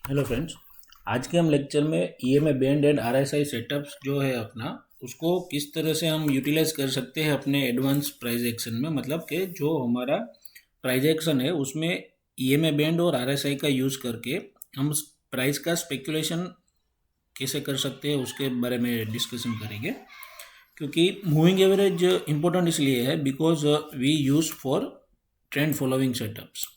Hello friends. आज के हम लेक्चर में EMA band and RSI setups जो है अपना उसको किस तरह से हम यूटिलाइज कर सकते हैं अपने एडवांस प्राइस एक्शन में। मतलब कि जो हमारा प्राइस एक्शन है उसमें ईएमए बैंड और आरएसआई का यूज़ करके हम प्राइस का स्पेकुलेशन कैसे कर सकते हैं उसके बारे में डिस्कशन करेंगे। क्योंकि मूविंग एवरेज इंपॉर्टेंट इसलिए है because we use for trend following setups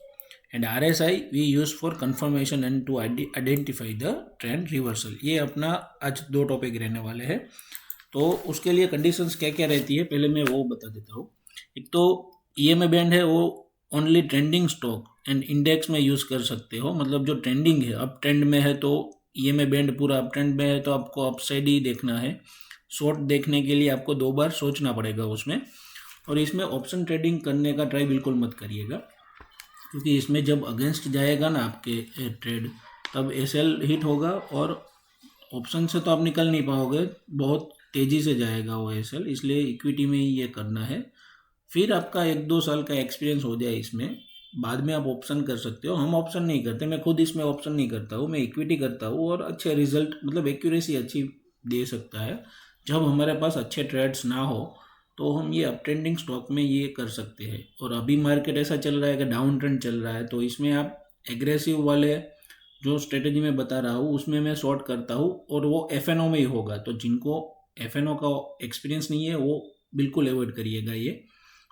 and RSI we use for confirmation and to identify the trend reversal. ये अपना आज दो टॉपिक रहने वाले हैं। तो उसके लिए कंडीशंस क्या क्या रहती है पहले मैं वो बता देता हूँ। एक तो ईएमए बैंड है वो only trending stock and index में यूज़ कर सकते हो। मतलब जो ट्रेंडिंग है अप ट्रेंड में है तो ईएमए बैंड पूरा अप ट्रेंड में है तो आपको अपसाइड ही देखना है। शॉर्ट देखने के लिए आपको दो बार सोचना पड़ेगा उसमें। और इसमें ऑप्शन ट्रेडिंग करने का ट्राई बिल्कुल मत करिएगा, क्योंकि इसमें जब अगेंस्ट जाएगा ना आपके ट्रेड तब एसएल हिट होगा और ऑप्शन से तो आप निकल नहीं पाओगे, बहुत तेज़ी से जाएगा वो एसएल। इसलिए इक्विटी में ही ये करना है। फिर आपका एक दो साल का एक्सपीरियंस हो जाए इसमें, बाद में आप ऑप्शन कर सकते हो। हम ऑप्शन नहीं करते, मैं खुद इसमें ऑप्शन नहीं करता हूँ, मैं इक्विटी करता हूँ और अच्छे रिजल्ट मतलब एक्यूरेसी अच्छी दे सकता है। जब हमारे पास अच्छे ट्रेड्स ना हो तो हम ये अप ट्रेंडिंग स्टॉक में ये कर सकते हैं। और अभी मार्केट ऐसा चल रहा है कि डाउन ट्रेंड चल रहा है, तो इसमें आप एग्रेसिव वाले जो स्ट्रेटेजी मैं बता रहा हूँ उसमें मैं शॉर्ट करता हूँ और वो एफएनओ में ही होगा। तो जिनको एफएनओ का एक्सपीरियंस नहीं है वो बिल्कुल अवॉइड करिएगा, ये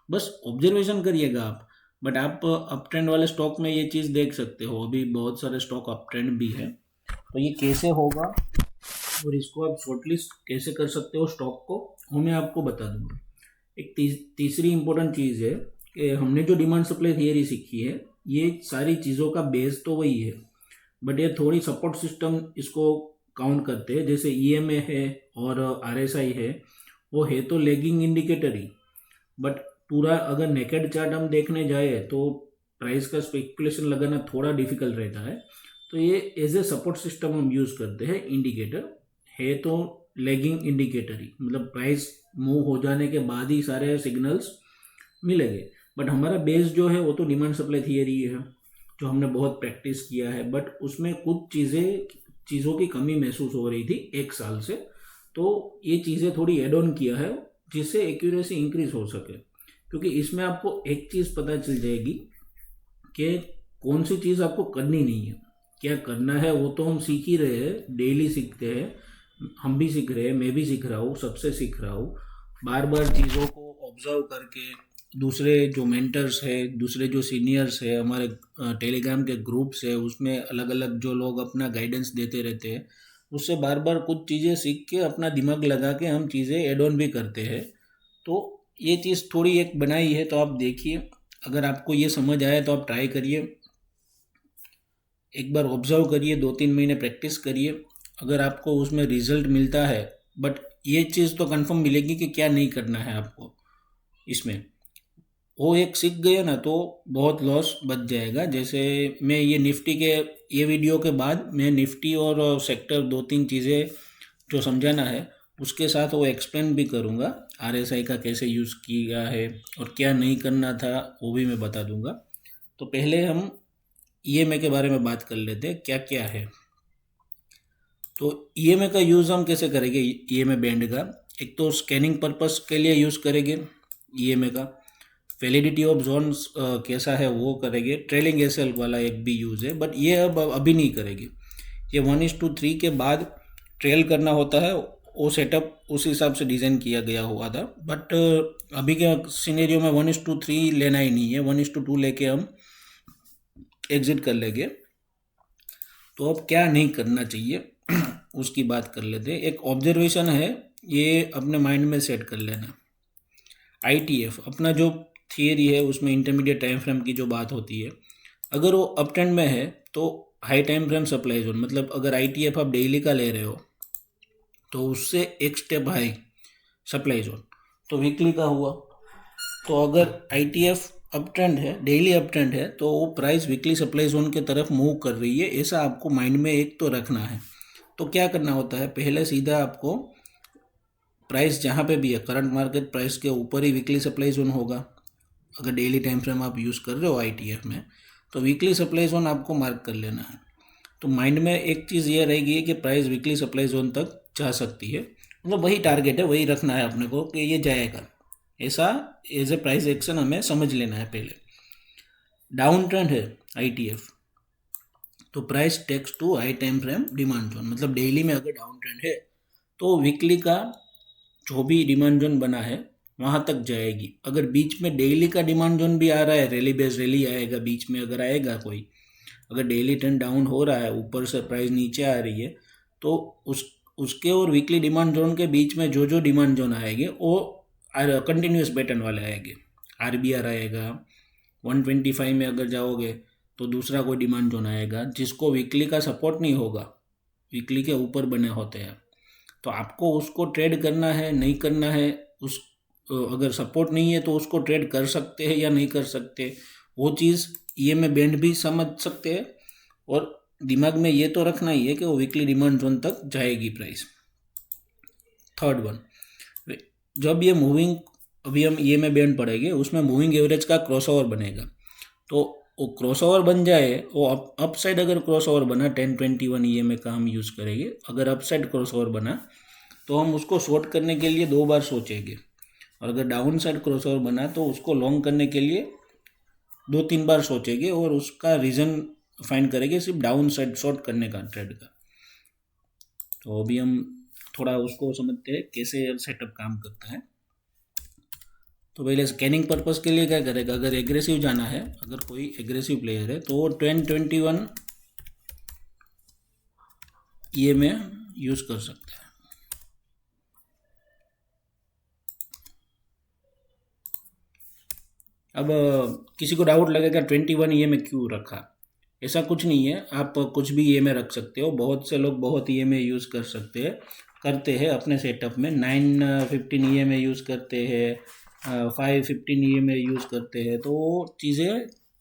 बस ऑब्जर्वेशन करिएगा आप। बट आप अप ट्रेंड वाले स्टॉक में ये चीज़ देख सकते हो, अभी बहुत सारे स्टॉक अप ट्रेंड भी है। तो ये कैसे होगा और इसको आप शॉर्टलिस्ट कैसे कर सकते हो स्टॉक को, वो मैं आपको बता दूंगा। एक तीसरी इंपॉर्टेंट चीज़ है कि हमने जो डिमांड सप्लाई थियरी सीखी है ये सारी चीज़ों का बेस तो वही है, बट ये थोड़ी सपोर्ट सिस्टम इसको काउंट करते हैं। जैसे ईएमए है और आरएसआई है, वो है तो लेगिंग इंडिकेटर ही, बट पूरा अगर नेकेड चार्ट हम देखने जाए तो प्राइस का स्पेकुलेशन लगाना थोड़ा डिफिकल्ट रहता है। तो ये एज ए सपोर्ट सिस्टम हम यूज़ करते हैं। इंडिकेटर है तो लेगिंग इंडिकेटर ही, मतलब प्राइस मूव हो जाने के बाद ही सारे सिग्नल्स मिलेंगे। बट हमारा बेस जो है वो तो डिमांड सप्लाई थियरी है जो हमने बहुत प्रैक्टिस किया है, बट उसमें कुछ चीज़ों की कमी महसूस हो रही थी एक साल से। तो ये चीज़ें थोड़ी एड ऑन किया है जिससे एक्यूरेसी इंक्रीज हो सके। क्योंकि इसमें आपको एक चीज़ पता चल जाएगी कि कौन सी चीज़ आपको करनी नहीं है, क्या करना है वो तो हम सीख ही रहे हैं, डेली सीखते हैं। हम भी सीख रहे हैं, मैं भी सीख रहा हूँ, सबसे सीख रहा हूँ। बार बार चीज़ों को ऑब्जर्व करके दूसरे जो मेंटर्स है, दूसरे जो सीनियर्स है, हमारे टेलीग्राम के ग्रुप्स है उसमें अलग अलग जो लोग अपना गाइडेंस देते रहते हैं, उससे बार बार कुछ चीज़ें सीख के अपना दिमाग लगा के हम चीज़ें एड ऑन भी करते हैं। तो ये चीज़ थोड़ी एक बनाई है, तो आप देखिए अगर आपको ये समझ आए तो आप ट्राई करिए, एक बार ऑब्जर्व करिए, 2-3 महीने प्रैक्टिस करिए। अगर आपको उसमें रिजल्ट मिलता है, बट ये चीज़ तो कंफर्म मिलेगी कि क्या नहीं करना है आपको इसमें, वो एक सीख गए ना तो बहुत लॉस बच जाएगा। जैसे मैं ये निफ्टी के ये वीडियो के बाद मैं निफ्टी और सेक्टर 2-3 चीज़ें जो समझाना है उसके साथ वो एक्सप्लेन भी करूँगा। आरएसआई का कैसे यूज़ किया है और क्या नहीं करना था वो भी मैं बता दूँगा। तो पहले हम ईएमए के बारे में बात कर लेते हैं क्या क्या है। तो ईएमए का यूज़ हम कैसे करेंगे, ईएमए बैंड का एक तो स्कैनिंग पर्पस के लिए यूज़ करेंगे ईएमए का। वैलिडिटी ऑफ जोन्स कैसा है वो करेंगे। ट्रेलिंग एसएल वाला एक भी यूज़ है, बट ये अब अभी नहीं करेंगे। ये 1:3 के बाद ट्रेल करना होता है, वो सेटअप उस हिसाब से डिज़ाइन किया गया हुआ था। बट अभी के सिनेरियो में 1:3 लेना ही नहीं है, 1:2 लेके हम एग्जिट कर लेंगे। तो अब क्या नहीं करना चाहिए उसकी बात कर लेते हैं। एक ऑब्जर्वेशन है, ये अपने माइंड में सेट कर लेना। आईटीएफ अपना जो थियरी है उसमें इंटरमीडिएट टाइम फ्रेम की जो बात होती है, अगर वो अप ट्रेंड में है तो high time frame supply zone, मतलब अगर आईटीएफ आप डेली का ले रहे हो तो उससे एक स्टेप हाई सप्लाई जोन, तो वीकली का हुआ। तो अगर आईटीएफ अप ट्रेंड है, डेली अप ट्रेंड है, तो वो प्राइस वीकली सप्लाई जोन की तरफ मूव कर रही है, ऐसा आपको माइंड में एक तो रखना है। तो क्या करना होता है, पहले सीधा आपको प्राइस जहाँ पे भी है करंट मार्केट प्राइस के ऊपर ही वीकली सप्लाई जोन होगा। अगर डेली टाइम फ्रेम आप यूज़ कर रहे हो आईटीएफ में तो वीकली सप्लाई जोन आपको मार्क कर लेना है। तो माइंड में एक चीज़ ये रहेगी कि प्राइस वीकली सप्लाई जोन तक जा सकती है, मतलब वही टारगेट है, वही रखना है अपने को कि ये जाएगा, ऐसा एज ए प्राइस एक्शन हमें समझ लेना है पहले। डाउन ट्रेंड है ITF, तो price takes to high time frame demand zone, मतलब डेली में अगर डाउन ट्रेंड है तो वीकली का जो भी डिमांड जोन बना है वहाँ तक जाएगी। अगर बीच में डेली का डिमांड जोन भी आ रहा है, रैली बेस रैली आएगा बीच में, अगर आएगा कोई, अगर डेली ट्रेंड डाउन हो रहा है, ऊपर से प्राइस नीचे आ रही है, तो उसके और वीकली डिमांड जोन के बीच में जो जो डिमांड जोन आएंगे वो कंटिन्यूस पैटर्न वाले आएंगे। RBR आएगा, 125 में अगर जाओगे तो दूसरा कोई डिमांड जोन आएगा जिसको वीकली का सपोर्ट नहीं होगा, वीकली के ऊपर बने होते हैं, तो आपको उसको ट्रेड करना है नहीं करना है। उस अगर सपोर्ट नहीं है तो उसको ट्रेड कर सकते हैं या नहीं कर सकते, वो चीज़ EMA बैंड भी समझ सकते हैं, और दिमाग में ये तो रखना ही है कि वो वीकली डिमांड जोन तक जाएगी प्राइस। थर्ड वन, जब ये मूविंग, अभी हम EMA बैंड पढ़ेंगे, उसमें मूविंग एवरेज का क्रॉसओवर बनेगा, तो वो क्रॉसओवर बन जाए, वो अप साइड अगर क्रॉसओवर बना 1021 EMA का हम यूज़ करेंगे, अगर अप साइड क्रॉसओवर बना तो हम उसको शॉर्ट करने के लिए 2 बार सोचेंगे, और अगर डाउन साइड क्रॉसओवर बना तो उसको लॉन्ग करने के लिए 2-3 बार सोचेंगे, और उसका रीज़न फाइंड करेंगे सिर्फ डाउन साइड शॉर्ट करने का ट्रेड का। तो अभी हम थोड़ा उसको समझते हैं कैसे सेटअप काम करता है। तो पहले स्कैनिंग पर्पस के लिए क्या करेगा, अगर एग्रेसिव जाना है, अगर कोई एग्रेसिव प्लेयर है तो वो 1021 EMA यूज़ कर सकता है। अब किसी को डाउट लगेगा 21 EMA क्यों रखा, ऐसा कुछ नहीं है, आप कुछ भी EMA रख सकते हो, बहुत से लोग बहुत EMA यूज़ कर सकते हैं, करते हैं अपने सेटअप में। 915 EMA यूज़ करते हैं, 515 EMA यूज़ करते हैं, तो चीज़ें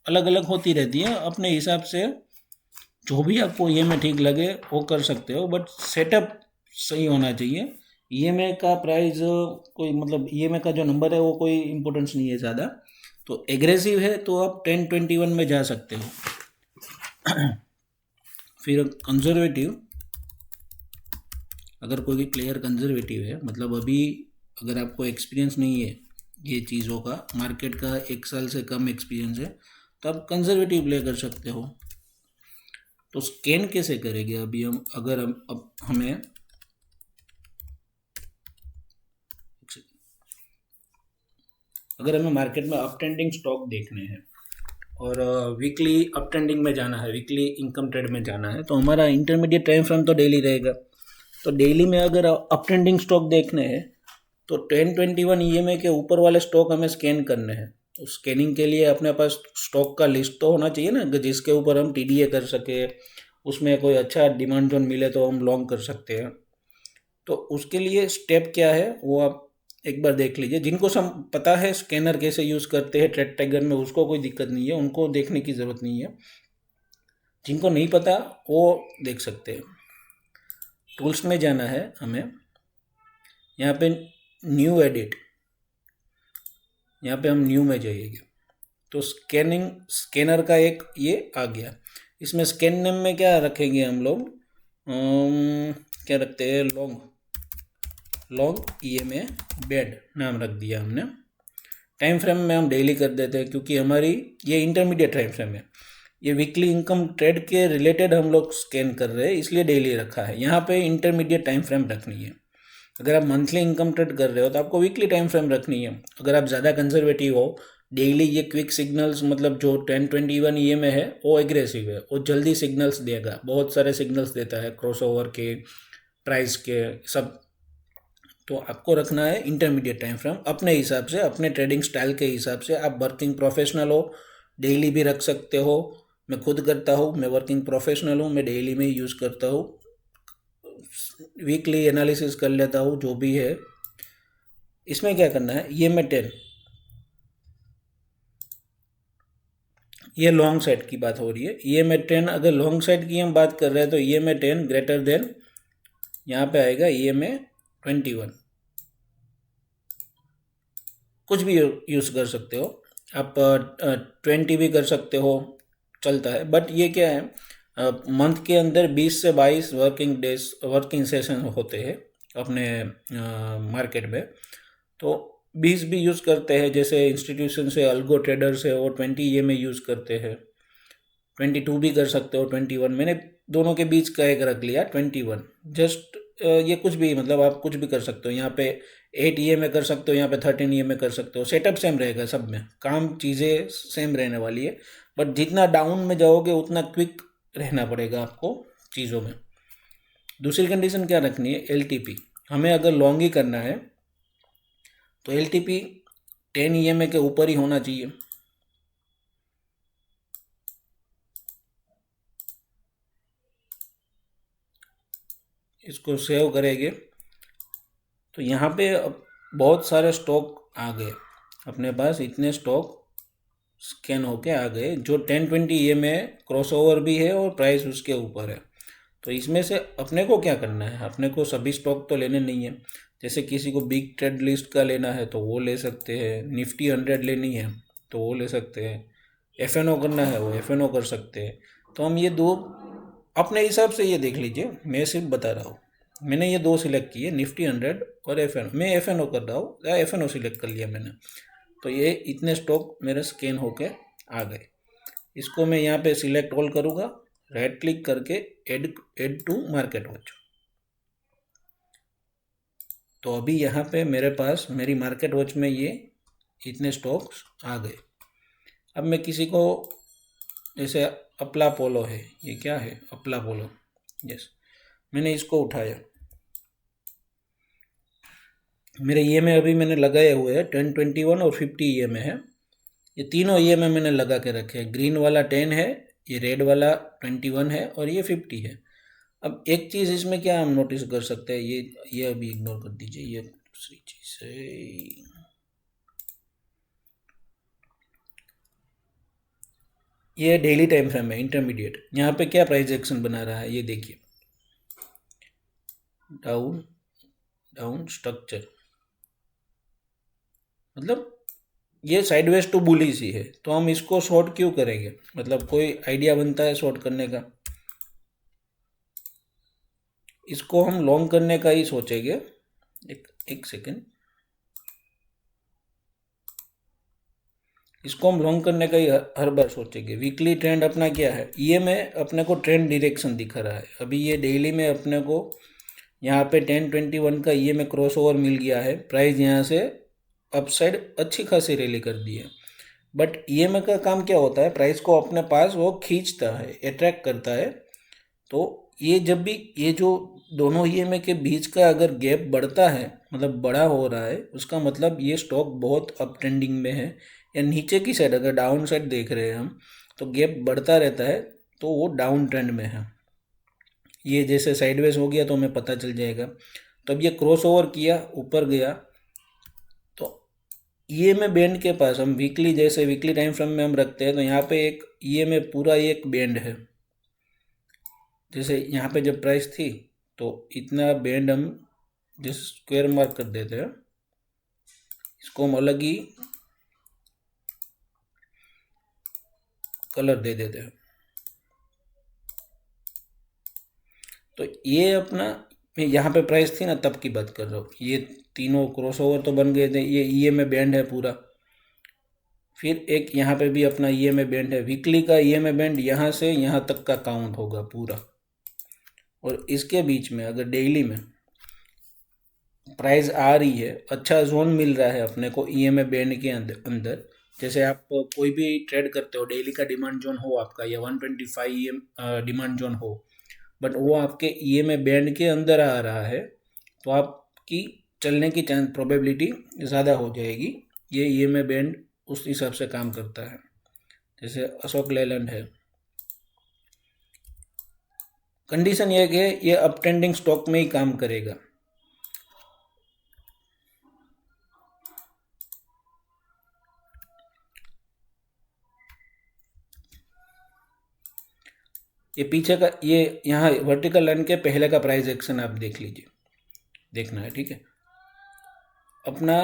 अलग अलग होती रहती हैं, अपने हिसाब से जो भी आपको EMA ठीक लगे वो कर सकते हो, बट सेटअप सही होना चाहिए। EMA का प्राइस कोई, मतलब EMA का जो नंबर है वो कोई इम्पोर्टेंस नहीं है ज़्यादा। तो एग्रेसिव है तो आप 1021 में जा सकते हो। फिर कंजर्वेटिव, अगर कोई भी प्लेयर कंजर्वेटिव है, मतलब अभी अगर आपको एक्सपीरियंस नहीं है ये चीज़ों का, मार्केट का 1 साल से कम एक्सपीरियंस है, तो आप कंजर्वेटिव प्ले कर सकते हो। तो स्कैन कैसे करेंगे अभी हम, अगर हम अब हमें अगर हमें मार्केट में अप ट्रेंडिंग स्टॉक देखने हैं और वीकली अप ट्रेंडिंग में जाना है, वीकली इनकम ट्रेड में जाना है, तो हमारा इंटरमीडिएट टाइम फ्रेम तो डेली रहेगा। तो डेली में अगर अप ट्रेंडिंग स्टॉक देखने हैं तो 1021 EMA के ऊपर वाले स्टॉक हमें स्कैन करने हैं। तो स्कैनिंग के लिए अपने पास स्टॉक का लिस्ट तो होना चाहिए ना, जिसके ऊपर हम TDA कर सके, उसमें कोई अच्छा डिमांड जोन मिले तो हम लॉन्ग कर सकते हैं। तो उसके लिए स्टेप क्या है वो आप एक बार देख लीजिए। जिनको सम पता है स्कैनर कैसे यूज़ करते हैं ट्रेड टाइगर में, उसको कोई दिक्कत नहीं है, उनको देखने की ज़रूरत नहीं है। जिनको नहीं पता वो देख सकते हैं। टूल्स में जाना है हमें, यहाँ पे न्यू एडिट, यहाँ पे हम न्यू में जाइएगा तो स्कैनर का एक ये आ गया। इसमें स्कैन नेम में क्या रखेंगे हम लोग, क्या रखते हैं, लॉन्ग EMA बेड नाम रख दिया हमने। टाइम फ्रेम में हम डेली कर देते हैं क्योंकि हमारी ये इंटरमीडिएट टाइम फ्रेम है, ये वीकली इनकम ट्रेड के रिलेटेड हम लोग स्कैन कर रहे हैं, इसलिए डेली रखा है। यहाँ पे इंटरमीडिएट टाइम फ्रेम रखनी है। अगर आप मंथली इनकम ट्रेड कर रहे हो तो आपको वीकली टाइम फ्रेम रखनी है। अगर आप ज़्यादा कंजर्वेटिव हो, डेली ये क्विक सिग्नल्स, मतलब जो 1021 EMA है वो एग्रेसिव है, वो जल्दी सिग्नल्स देगा, बहुत सारे सिग्नल्स देता है, क्रॉसओवर के, प्राइस के, सब। तो आपको रखना है इंटरमीडिएट टाइम फ्रेम अपने हिसाब से, अपने ट्रेडिंग स्टाइल के हिसाब से। आप वर्किंग प्रोफेशनल हो, डेली भी रख सकते हो। मैं खुद करता हूँ, मैं वर्किंग प्रोफेशनल हूँ, मैं डेली में ही यूज़ करता हूँ, वीकली एनालिसिस कर लेता हूँ जो भी है। इसमें क्या करना है, EMA 10, ये लॉन्ग साइड की बात हो रही है। EMA 10 अगर लॉन्ग साइड की हम बात कर रहे हैं तो EMA 10 ग्रेटर देन, यहाँ पे आएगा EMA 21। कुछ भी यूज़ कर सकते हो आप, 20 भी कर सकते हो, चलता है। बट ये क्या है, मंथ के अंदर 20 से 22 वर्किंग सेशन होते हैं अपने मार्केट में। तो 20 भी यूज़ करते हैं, जैसे इंस्टीट्यूशन से अल्गो ट्रेडर से, और 20 ये में यूज़ करते हैं। 22 भी कर सकते हो, 21 मैंने दोनों के बीच का एक रख लिया 21। जस्ट ये कुछ भी, मतलब आप कुछ भी कर सकते हो। यहाँ पे 8 ये में कर सकते हो, यहाँ पे 13 ये में कर सकते हो। सेटअप सेम रहेगा सब में, काम चीज़ें सेम रहने वाली है। बट जितना डाउन में जाओगे उतना क्विक रहना पड़ेगा आपको चीज़ों में। दूसरी कंडीशन क्या रखनी है, एल हमें अगर लॉन्ग ही करना है तो एल 10 EMA के ऊपर ही होना चाहिए। इसको सेव करेंगे तो यहाँ पे अब बहुत सारे स्टॉक आ गए अपने पास। इतने स्टॉक स्कैन होके आ गए जो 10-20 EMA क्रॉस ओवर भी है और प्राइस उसके ऊपर है। तो इसमें से अपने को क्या करना है, अपने को सभी स्टॉक तो लेने नहीं है। जैसे किसी को बिग ट्रेड लिस्ट का लेना है तो वो ले सकते हैं, निफ्टी 100 लेनी है तो वो ले सकते हैं, FNO करना है वो FNO कर सकते हैं। तो हम ये दो अपने हिसाब से ये देख लीजिए, मैं सिर्फ बता रहा हूँ। मैंने ये दो सिलेक्ट किए, निफ्टी 100 और FNO। मैं FNO कर रहा हूँ, FNO सिलेक्ट कर लिया मैंने। तो ये इतने स्टॉक मेरे स्कैन होके आ गए। इसको मैं यहाँ पे सिलेक्ट ऑल करूँगा, राइट क्लिक करके ऐड टू मार्केट वॉच। तो अभी यहाँ पे मेरे पास मेरी मार्केट वॉच में ये इतने स्टॉक्स आ गए। अब मैं किसी को, जैसे अपला पोलो है, ये क्या है, अपला पोलो, यस, मैंने इसको उठाया। मेरे EMA अभी मैंने लगाए हुए हैं 10, 21 और 50 EMA है। ये तीनों EMA मैंने लगा के रखे हैं। ग्रीन वाला 10 है, ये रेड वाला 21 है और ये 50 है। अब एक चीज़ इसमें क्या हम नोटिस कर सकते हैं, ये अभी इग्नोर कर दीजिए, ये दूसरी चीज़ है। ये डेली टाइम फ्रेम है, इंटरमीडिएट। यहाँ पे क्या प्राइस एक्शन बना रहा है ये देखिए, डाउन डाउन स्ट्रक्चर, मतलब ये साइडवेज टू बुलिश ही है। तो हम इसको शॉर्ट क्यों करेंगे, मतलब कोई आइडिया बनता है शॉर्ट करने का, इसको हम लॉन्ग करने का ही सोचेंगे। एक सेकेंड, इसको हम लॉन्ग करने का ही हर बार सोचेंगे। वीकली ट्रेंड अपना क्या है, EMA अपने को ट्रेंड डायरेक्शन दिखा रहा है। अभी ये डेली में अपने को यहाँ पे 10-21 का EMA क्रॉस ओवर मिल गया है। प्राइस यहाँ से अपसाइड अच्छी खासी रैली कर दी है। बट EMA का काम क्या होता है, प्राइस को अपने पास वो खींचता है, अट्रैक्ट करता है। तो ये जब भी ये जो दोनों EMA के बीच का अगर गैप बढ़ता है, मतलब बड़ा हो रहा है, उसका मतलब ये स्टॉक बहुत अप ट्रेंडिंग में है। या नीचे की साइड अगर डाउन साइड देख रहे हैं हम, तो गैप बढ़ता रहता है तो वो डाउन ट्रेंड में है। ये जैसे साइडवेज हो गया तो हमें पता चल जाएगा। तो अब ये क्रॉस ओवर किया, ऊपर गया, तो EMA बैंड के पास हम वीकली, जैसे वीकली टाइम फ्रेम में हम रखते हैं, तो यहाँ पे एक EMA पूरा एक बैंड है। जैसे यहाँ पे जब प्राइस थी तो इतना बैंड हम जैसे स्क्वायर मार्क कर देते हैं, इसको हम अलग ही कलर दे देते हैं। तो ये अपना, मैं यहाँ पे प्राइस थी ना तब की बात कर रहा हूँ, ये तीनों क्रॉस ओवर तो बन गए थे, ये EMA बैंड है पूरा। फिर एक यहाँ पे भी अपना EMA बैंड है, वीकली का EMA बैंड यहाँ से यहाँ तक का काउंट होगा पूरा। और इसके बीच में अगर डेली में प्राइस आ रही है, अच्छा जोन मिल रहा है अपने को EMA बैंड के अंदर, जैसे आप कोई भी ट्रेड करते हो, डेली का डिमांड जोन हो आपका या 125 डिमांड जोन हो, बट वो आपके EMA बैंड के अंदर आ रहा है, तो आपकी चलने की चांस प्रोबेबिलिटी ज़्यादा हो जाएगी। ये EMA बैंड उस हिसाब से काम करता है। जैसे अशोक लेलैंड है, कंडीशन ये है कि ये अप ट्रेंडिंग स्टॉक में ही काम करेगा। ये पीछे का, ये यहाँ वर्टिकल लाइन के पहले का प्राइस एक्शन आप देख लीजिए, देखना है, ठीक है। अपना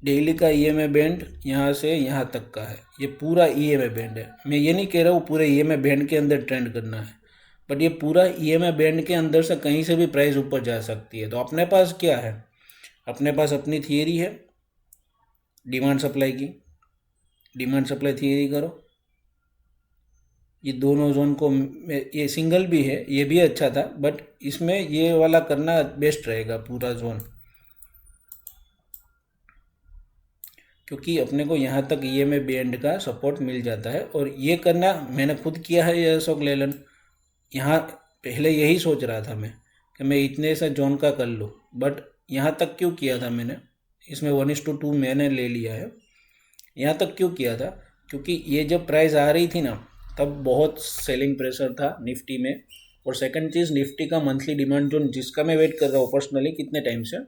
डेली का EMA बैंड यहाँ से यहाँ तक का है, ये पूरा EMA बैंड है। मैं ये नहीं कह रहा हूँ पूरे EMA बैंड के अंदर ट्रेंड करना है, बट ये पूरा ईएमए बैंड के अंदर से कहीं से भी प्राइस ऊपर जा सकती है। तो अपने पास क्या है, अपने पास अपनी थियरी है डिमांड सप्लाई की, डिमांड सप्लाई थियरी करो। ये दोनों जोन को, ये सिंगल भी है, ये भी अच्छा था, बट इसमें ये वाला करना बेस्ट रहेगा पूरा जोन, क्योंकि अपने को यहाँ तक ईएमए बैंड का सपोर्ट मिल जाता है। और ये करना मैंने खुद किया है, ये अशोक लेलैंड यहाँ पहले यही सोच रहा था मैं कि मैं इतने से जोन का कर लूँ, बट यहाँ तक क्यों किया था मैंने, इसमें 1:2 मैंने ले लिया है। यहाँ तक क्यों किया था, क्योंकि ये जब प्राइस आ रही थी ना, तब बहुत सेलिंग प्रेशर था निफ्टी में। और सेकंड चीज़, निफ्टी का मंथली डिमांड जोन जिसका मैं वेट कर रहा हूँ पर्सनली कितने टाइम से,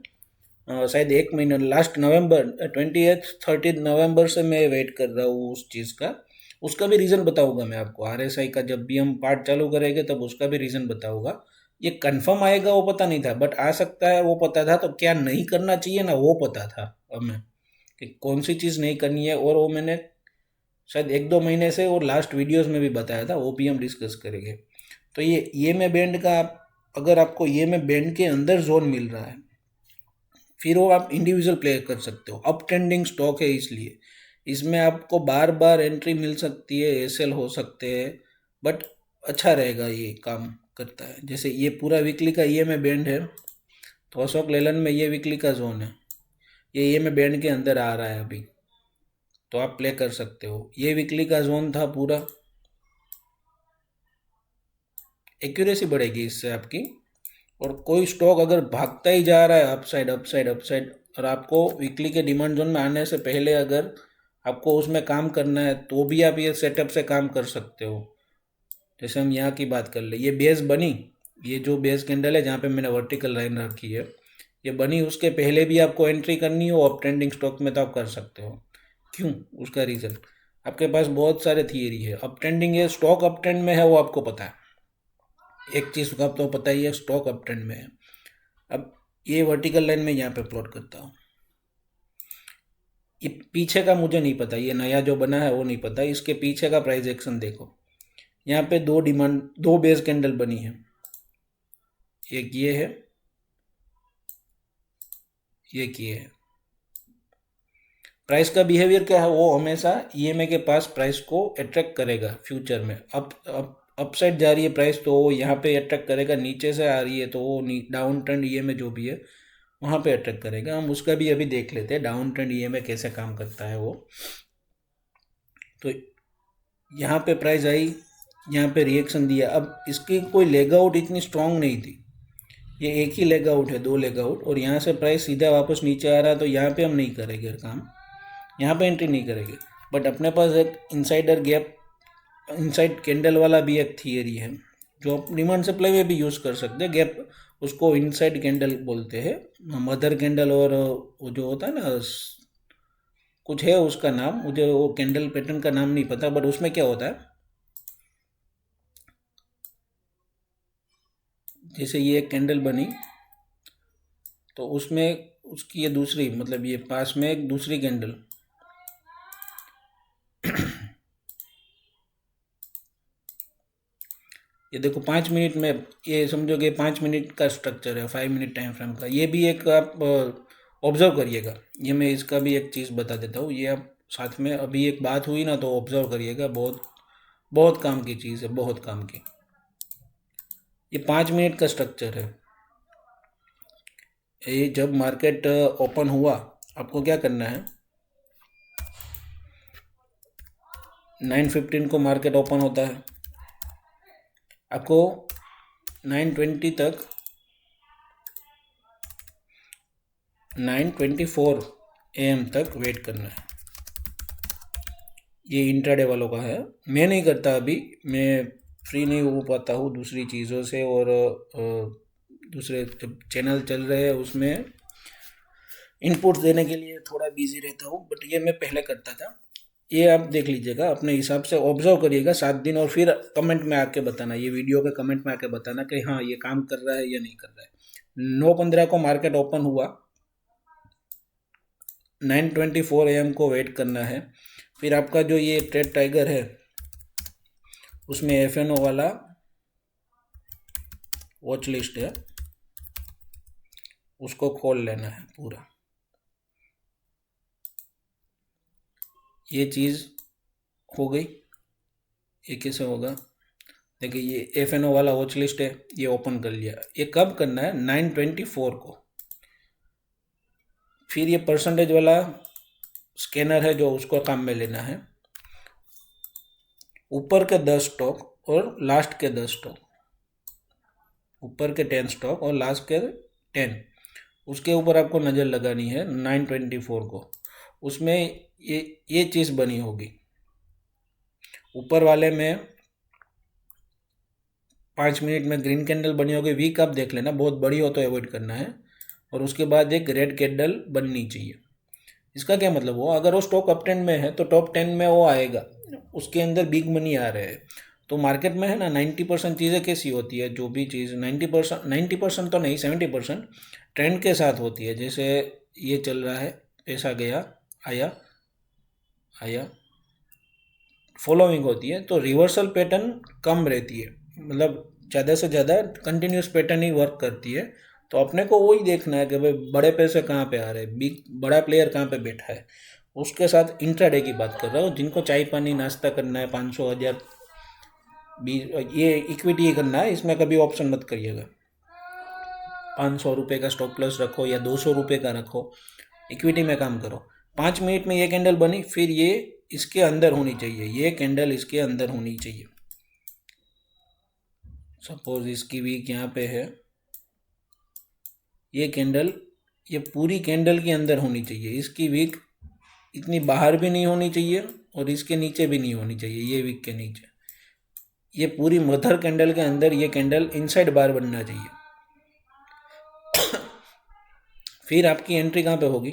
शायद एक महीना, लास्ट नवंबर 28-30 नवंबर से मैं वेट कर रहा हूँ उस चीज़ का। उसका भी रीज़न बताऊंगा मैं आपको, आरएसआई का जब भी हम पार्ट चालू करेंगे तब उसका भी रीज़न बताऊंगा। ये कंफर्म आएगा वो पता नहीं था, बट आ सकता है वो पता था। तो क्या नहीं करना चाहिए ना, वो पता था हमें कि कौन सी चीज़ नहीं करनी है। और वो मैंने शायद 1-2 महीने से और लास्ट वीडियोस में भी बताया था, वो भी हम डिस्कस करेंगे। तो ये ईएमए बैंड का अगर आपको ईएमए बैंड के अंदर जोन मिल रहा है, फिर वो आप इंडिविजुअल प्ले कर सकते हो। अप ट्रेंडिंग स्टॉक है, इसलिए इसमें आपको बार बार एंट्री मिल सकती है, एसएल हो सकते हैं, बट अच्छा रहेगा, ये काम करता है। जैसे ये पूरा वीकली का ईएमए बैंड है, तो अशोक लेलैंड में ये वीकली का जोन है, ये ईएमए बैंड के अंदर आ रहा है अभी, तो आप प्ले कर सकते हो। ये वीकली का जोन था पूरा, एक्यूरेसी बढ़ेगी इससे आपकी। और कोई स्टॉक अगर भागता ही जा रहा है अपसाइड अपसाइड अपसाइड, और आपको वीकली के डिमांड जोन में आने से पहले अगर आपको उसमें काम करना है, तो भी आप ये सेटअप से काम कर सकते हो। जैसे हम यहाँ की बात कर ले, ये बेस बनी, ये जो बेस कैंडल है जहाँ पे मैंने वर्टिकल लाइन रखी है, ये बनी, उसके पहले भी आपको एंट्री करनी हो अप ट्रेंडिंग स्टॉक में तो आप कर सकते हो। क्यों? उसका रीज़न, आपके पास बहुत सारे थियरी है। अप ट्रेंडिंग है, स्टॉक अप ट्रेंड में है, वो आपको पता है। एक चीज़ का तो पता ही है, स्टॉक अप ट्रेंड में है। अब ये वर्टिकल लाइन में यहाँ पे प्लॉट करता हूँ, ये पीछे का मुझे नहीं पता, ये नया जो बना है वो नहीं पता, इसके पीछे का प्राइस एक्शन देखो। यहाँ पे दो बेस कैंडल बनी है, एक ये है, एक ये है। प्राइस का बिहेवियर क्या है, वो हमेशा ईएमए के पास प्राइस को अट्रैक्ट करेगा फ्यूचर में। अपसाइड जा रही है प्राइस तो वो यहाँ पे अट्रैक्ट करेगा, नीचे से आ रही है तो वो डाउन ट्रेंड ईएमए जो भी है वहाँ पे अट्रैक्ट करेगा। हम उसका भी अभी देख लेते हैं डाउन ट्रेंड ईएमए कैसे काम करता है वो। तो यहाँ पे प्राइस आई, यहाँ पे रिएक्शन दिया। अब इसकी कोई लेग आउट इतनी स्ट्रांग नहीं थी, ये एक ही लेग आउट है, दो लेग आउट, और यहाँ से प्राइस सीधा वापस नीचे आ रहा है। तो यहाँ पे हम नहीं करेंगे काम, यहाँ पे एंट्री नहीं करेंगे। बट अपने पास एक इनसाइडर गैप, इनसाइड कैंडल वाला भी एक थियरी है जो आप डिमांड सप्लाई में भी यूज़ कर सकते हैं। गैप, उसको इनसाइड कैंडल बोलते हैं, मदर कैंडल। और वो जो होता है ना, कुछ है उसका नाम, मुझे वो कैंडल पैटर्न का नाम नहीं पता, बट उसमें क्या होता है, जैसे ये एक कैंडल बनी तो उसमें उसकी ये दूसरी, मतलब ये पास में एक दूसरी कैंडल, ये देखो 5 मिनट में, ये समझो कि 5 मिनट का स्ट्रक्चर है, 5 मिनट टाइम फ्रेम का। ये भी एक आप ऑब्जर्व करिएगा, ये मैं इसका भी एक चीज़ बता देता हूँ, ये आप साथ में अभी एक बात हुई ना तो ऑब्जर्व करिएगा, बहुत बहुत काम की चीज़ है, बहुत काम की। ये 5 मिनट का स्ट्रक्चर है। ये जब मार्केट ओपन हुआ, आपको क्या करना है, 9:15 को मार्केट ओपन होता है, आपको 9:20 तक, 9:24 AM तक वेट करना है। ये इंट्राडे वालों का है, मैं नहीं करता अभी, मैं फ्री नहीं हो पाता हूँ दूसरी चीज़ों से, और दूसरे चैनल चल रहे हैं उसमें इनपुट देने के लिए थोड़ा बिजी रहता हूँ। बट ये मैं पहले करता था। ये आप देख लीजिएगा, अपने हिसाब से ऑब्जर्व करिएगा 7 दिन, और फिर कमेंट में आके बताना, ये वीडियो के कमेंट में आके बताना कि हाँ ये काम कर रहा है या नहीं कर रहा है। 9:15 को मार्केट ओपन हुआ, 9:24 AM को वेट करना है। फिर आपका जो ये ट्रेड टाइगर है उसमें FNO वाला वॉच लिस्ट है उसको खोल लेना है पूरा। ये चीज़ हो गई। ये कैसे होगा? देखिए ये FNO वाला वॉच लिस्ट है, ये ओपन कर लिया। ये कब करना है? 9/24 को। फिर ये परसेंटेज वाला स्कैनर है जो उसको काम में लेना है। ऊपर के 10 स्टॉक और लास्ट के 10 स्टॉक, ऊपर के 10 स्टॉक और लास्ट के 10, उसके ऊपर आपको नज़र लगानी है 9/24 को। उसमें ये चीज़ बनी होगी। ऊपर वाले में 5 मिनट में ग्रीन कैंडल बनी होगी। वीक आप देख लेना, बहुत बड़ी हो तो अवॉइड करना है। और उसके बाद एक रेड कैंडल बननी चाहिए। इसका क्या मतलब हो, अगर वो स्टॉक अप ट्रेंड में है तो टॉप 10 में वो आएगा, उसके अंदर बिग मनी आ रहे हैं। तो मार्केट में है ना 90% चीज़ें कैसी होती है, जो भी चीज़ 90% तो नहीं 70% ट्रेंड के साथ होती है। जैसे ये चल रहा है, पैसा गया, आया आया, फॉलोइंग होती है, तो रिवर्सल पैटर्न कम रहती है। मतलब ज़्यादा से ज़्यादा कंटिन्यूस पैटर्न ही वर्क करती है। तो अपने को वही देखना है कि भाई बड़े पैसे कहाँ पे आ रहे हैं, बिग बड़ा प्लेयर कहाँ पे बैठा है। उसके साथ इंट्राडे की बात कर रहा हूँ। जिनको चाय पानी नाश्ता करना है, 500 1000 ये इक्विटी करना है, इसमें कभी ऑप्शन मत करिएगा। 500 रुपये का स्टॉक प्लस रखो या 200 रुपये का रखो, इक्विटी में काम करो। 5 मिनट में ये कैंडल बनी, फिर ये इसके अंदर होनी चाहिए, ये कैंडल इसके अंदर होनी चाहिए। सपोज इसकी वीक यहाँ पे है, ये कैंडल, ये पूरी कैंडल के अंदर होनी चाहिए। इसकी वीक इतनी बाहर भी नहीं होनी चाहिए और इसके नीचे भी नहीं होनी चाहिए, ये वीक के नीचे। ये पूरी मदर कैंडल के अंदर ये कैंडल इनसाइड बार बनना चाहिए। फिर आपकी एंट्री कहाँ पे होगी?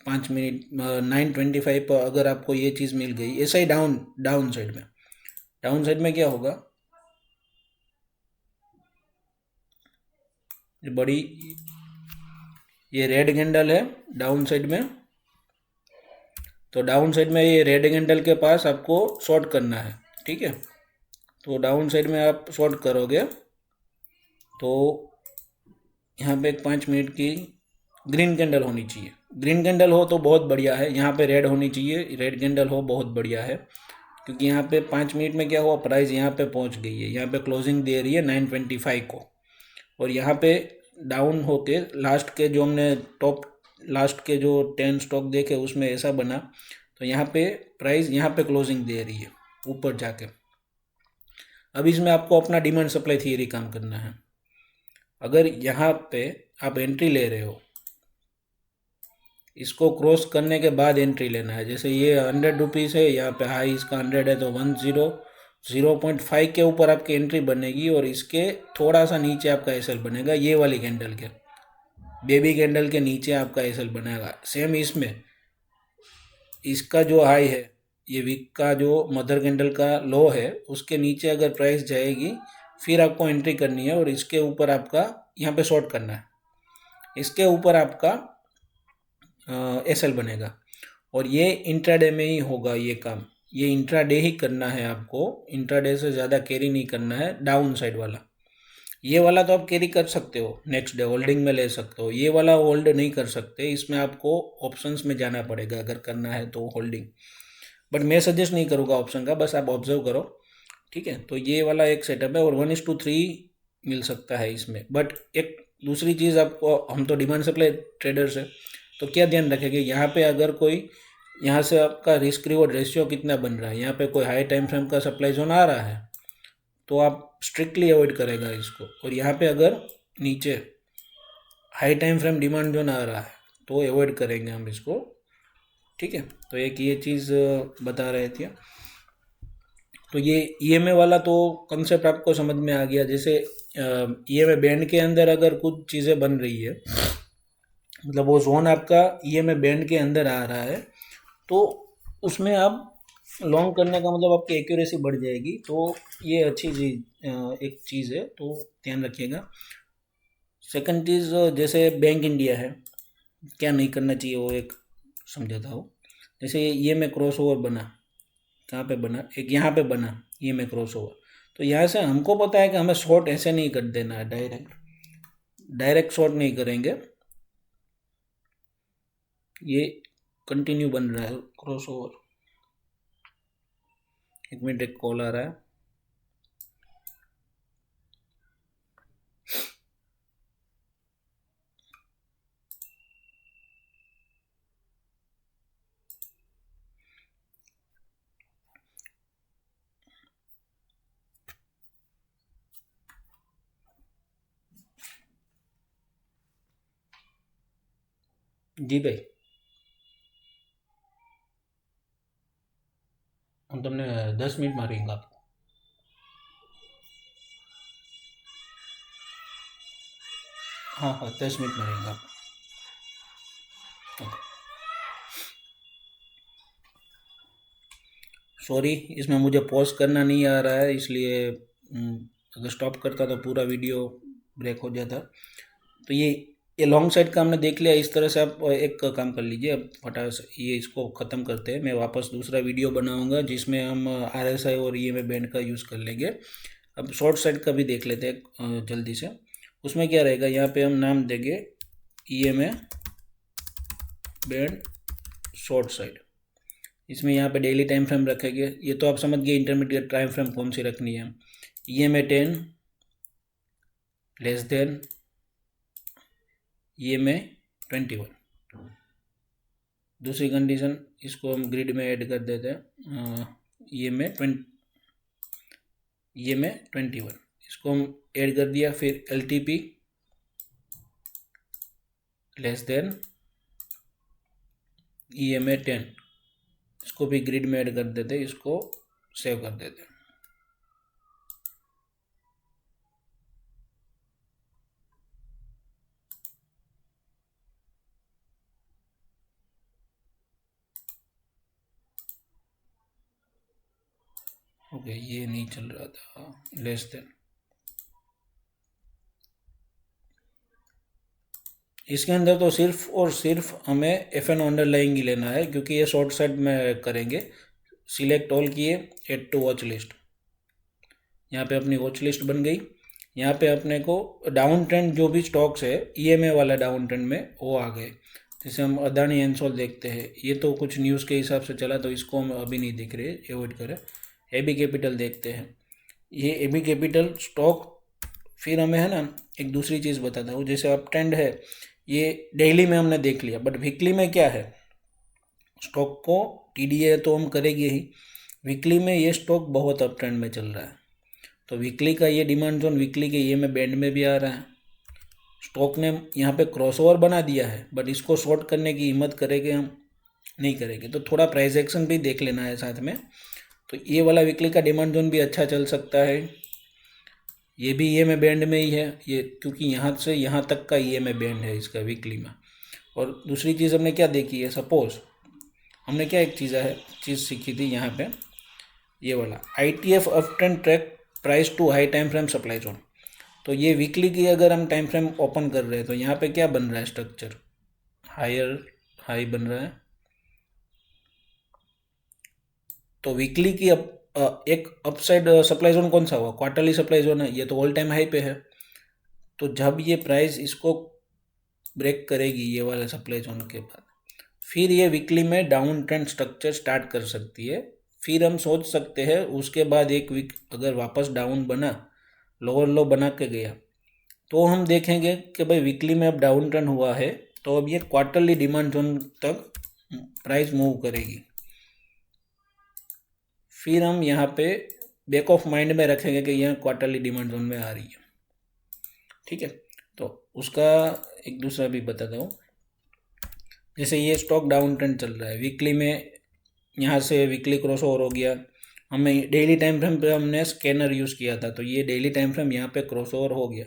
5 मिनट 9/25 पर अगर आपको ये चीज़ मिल गई, ऐसा ही डाउन साइड में, डाउन साइड में क्या होगा? ये बड़ी, ये रेड कैंडल है डाउन साइड में, तो डाउन साइड में ये रेड कैंडल के पास आपको शॉर्ट करना है, ठीक है। तो डाउन साइड में आप शॉर्ट करोगे तो यहाँ पे एक 5 मिनट की ग्रीन कैंडल होनी चाहिए। ग्रीन कैंडल हो तो बहुत बढ़िया है, यहाँ पे रेड होनी चाहिए, रेड कैंडल हो बहुत बढ़िया है। क्योंकि यहाँ पे 5 मिनट में क्या हुआ, प्राइस यहाँ पे पहुँच गई है, यहाँ पे क्लोजिंग दे रही है 9/25 को। और यहाँ पे डाउन होके लास्ट के जो हमने टॉप लास्ट के जो 10 स्टॉक देखे उसमें ऐसा बना, तो यहाँ पे प्राइस यहाँ पे क्लोजिंग दे रही है ऊपर जाके। अब इसमें आपको अपना डिमांड सप्लाई थियरी काम करना है। अगर यहाँ पे आप एंट्री ले रहे हो, इसको क्रॉस करने के बाद एंट्री लेना है। जैसे ये 100 रुपीज़ है, यहाँ पे हाई इसका 100 है, तो 0.5 के ऊपर आपकी एंट्री बनेगी और इसके थोड़ा सा नीचे आपका एसएल बनेगा। ये वाली कैंडल के, बेबी कैंडल के नीचे आपका एसएल बनेगा। सेम इसमें इसका जो हाई है, ये वीक का जो मदर कैंडल का लो है, उसके नीचे अगर प्राइस जाएगी फिर आपको एंट्री करनी है और इसके ऊपर आपका यहाँ पे शॉर्ट करना है। इसके ऊपर आपका एसएल बनेगा और ये इंट्राडे में ही होगा ये काम। ये इंट्राडे ही करना है आपको, इंट्राडे से ज़्यादा कैरी नहीं करना है। डाउन साइड वाला, ये वाला तो आप कैरी कर सकते हो, नेक्स्ट डे होल्डिंग में ले सकते हो। ये वाला होल्ड नहीं कर सकते, इसमें आपको ऑप्शंस में जाना पड़ेगा अगर करना है तो होल्डिंग। बट मैं सजेस्ट नहीं करूँगा ऑप्शन का, बस आप ऑब्जर्व करो, ठीक है। तो ये वाला एक सेटअप है और 1:3 मिल सकता है इसमें। बट एक दूसरी चीज़ आपको, हम तो डिमांड सप्लाई ट्रेडर्स है, तो क्या ध्यान रखेंगे, यहाँ पे अगर कोई, यहाँ से आपका रिस्क रिवॉर्ड रेशियो कितना बन रहा है, यहाँ पे कोई हाई टाइम फ्रेम का सप्लाई जोन आ रहा है तो आप स्ट्रिक्टली अवॉइड करेगा इसको। और यहाँ पे अगर नीचे high time frame demand zone आ रहा है तो अवॉइड करेंगे हम इसको, ठीक है। तो एक ये चीज़ बता रहे थे। तो ये ईएमए वाला तो कंसेप्ट आपको समझ में आ गया। जैसे ईएमए बैंड के अंदर अगर कुछ चीज़ें बन रही है, मतलब वो जोन आपका ईएमए बैंड के अंदर आ रहा है, तो उसमें आप लॉन्ग करने का मतलब आपकी एक्यूरेसी बढ़ जाएगी। तो ये अच्छी चीज़, एक चीज़ है, तो ध्यान रखिएगा। सेकंड चीज़, जैसे बैंक इंडिया है, क्या नहीं करना चाहिए वो एक समझाता हूँ। जैसे ये में क्रॉस ओवर बना, कहाँ पे बना, एक यहाँ पे बना ये में क्रॉस ओवर, तो यहाँ से हमको पता है कि हमें शॉर्ट ऐसे नहीं कर देना है, डायरेक्ट शॉर्ट नहीं करेंगे। ये कंटिन्यू बन रहा है क्रॉस ओवर। एक मिनट, एक कॉल आ रहा है। जी भाई, હું તમને 10 મિનિટમાં રિંગ આપું। हाँ हाँ, 10 મિનિટમાં રિંગ આપું। ओके, सॉरी, इसमें मुझे पॉज करना नहीं आ रहा है, इसलिए अगर स्टॉप करता तो पूरा वीडियो ब्रेक हो जाता। तो ये लॉन्ग साइड का हमने देख लिया। इस तरह से आप एक काम कर लीजिए। अब फटाफट से ये इसको ख़त्म करते हैं। मैं वापस दूसरा वीडियो बनाऊंगा जिसमें हम RSI और EMA बैंड का यूज़ कर लेंगे। अब शॉर्ट साइड का भी देख लेते हैं जल्दी से। उसमें क्या रहेगा, यहाँ पे हम नाम देंगे EMA बैंड शॉर्ट साइड। इसमें यहाँ पे डेली टाइम फ्रेम रखेंगे। ये तो आप समझ गए इंटरमीडिएट टाइम फ्रेम कौन सी रखनी है। EMA 10 less than EMA 21। दूसरी कंडीशन, इसको हम ग्रिड में ऐड कर देते हैं। EMA 21 इसको हम ऐड कर दिया। फिर LTP लेस देन EMA 10, इसको भी ग्रिड में ऐड कर देते हैं। इसको सेव कर देते हैं। ओके, ये नहीं चल रहा था, लेस देन। इसके अंदर तो सिर्फ और सिर्फ हमें FN अंडरलाइन ही लेना है, क्योंकि ये शॉर्ट साइड में करेंगे। सिलेक्ट ऑल किए, ऐड टू वॉच लिस्ट। यहाँ पे अपनी वॉच लिस्ट बन गई। यहाँ पे अपने को डाउन ट्रेंड जो भी स्टॉक्स है EMA वाला डाउन ट्रेंड में वो आ गए। जैसे हम अदानी एनसोल देखते हैं, ये तो कुछ न्यूज़ के हिसाब से चला, तो इसको हम अभी नहीं देख रहे, एवॉइड करें। AB कैपिटल देखते हैं, ये AB कैपिटल स्टॉक। फिर हमें है ना एक दूसरी चीज़ बताता हूँ। जैसे अप ट्रेंड है, ये डेली में हमने देख लिया, बट वीकली में क्या है, स्टॉक को TDA तो हम करेंगे ही। वीकली में ये स्टॉक बहुत अप ट्रेंड में चल रहा है, तो वीकली का ये डिमांड जोन वीकली के EMA बैंड में भी आ रहा है। स्टॉक ने यहाँ पे क्रॉसओवर बना दिया है, बट इसको शॉर्ट करने की हिम्मत करेंगे हम नहीं करेंगे। तो थोड़ा प्राइस एक्शन भी देख लेना है साथ में। तो ये वाला वीकली का डिमांड जोन भी अच्छा चल सकता है। ये भी EMA बैंड में ही है ये, क्योंकि यहाँ से यहाँ तक का EMA बैंड है इसका वीकली में। और दूसरी चीज़ हमने क्या देखी है, सपोज हमने क्या एक चीज़ सीखी थी यहाँ पे, ये वाला ITF up trend track price to high time frame supply zone. तो ये वीकली की अगर हम टाइम फ्रेम ओपन कर रहे हैं, तो यहाँ पे क्या बन रहा है, स्ट्रक्चर हायर हाई बन रहा है। तो वीकली की एक अपसाइड सप्लाई जोन कौन सा हुआ, क्वार्टरली सप्लाई जोन है, ये तो ऑल टाइम हाई पे है। तो जब ये प्राइस इसको ब्रेक करेगी ये वाला सप्लाई जोन के बाद, फिर ये वीकली में डाउन ट्रेंड स्ट्रक्चर स्टार्ट कर सकती है। फिर हम सोच सकते हैं उसके बाद एक वीक अगर वापस डाउन बना, लोअर लो बना के गया, तो हम देखेंगे कि भाई वीकली में अब डाउन ट्रेंड हुआ है, तो अब ये क्वार्टरली डिमांड जोन तक प्राइस मूव करेगी। फिर हम यहाँ पे बैक ऑफ माइंड में रखेंगे कि यह क्वार्टरली डिमांड जोन में आ रही है। ठीक है, तो उसका एक दूसरा भी बताता हूँ। जैसे ये स्टॉक डाउन ट्रेंड चल रहा है, वीकली में यहाँ से वीकली क्रॉस ओवर हो गया। हमें डेली टाइम फ्रेम पे हमने स्कैनर यूज़ किया था, तो ये डेली टाइम फ्रेम यहाँ पे क्रॉस ओवर हो गया।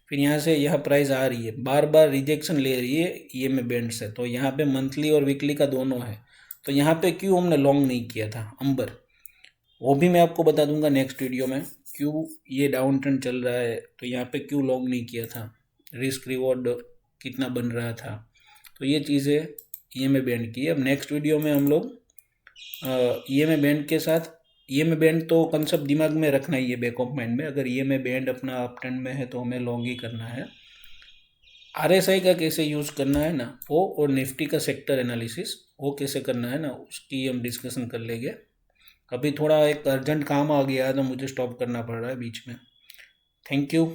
फिर यहाँ से यह प्राइस आ रही है, बार बार रिजेक्शन ले रही है EMA बैंड से। तो यहाँ पे मंथली और वीकली का दोनों है। तो यहाँ पे क्यों हमने लॉन्ग नहीं किया था अंबर, वो भी मैं आपको बता दूंगा नेक्स्ट वीडियो में। क्यों ये डाउन ट्रेंड चल रहा है, तो यहाँ पे क्यों लॉन्ग नहीं किया था, रिस्क रिवॉर्ड कितना बन रहा था। तो ये चीज़ें EMA बैंड की। अब नेक्स्ट वीडियो में हम लोग EMA बैंड के साथ ईएमए बैंड तो कंसेप्ट दिमाग में रखना ही है बैक ऑफ माइंड में। अगर ईएमए बैंड अपना अप ट्रेंड में है तो हमें लॉन्ग ही करना है। आरएसआई का कैसे यूज़ करना है ना वो, और निफ्टी का सेक्टर एनालिसिस वो कैसे करना है ना, उसकी हम डिस्कशन कर लेंगे। अभी थोड़ा एक अर्जेंट काम आ गया है तो मुझे स्टॉप करना पड़ रहा है बीच में। Thank you.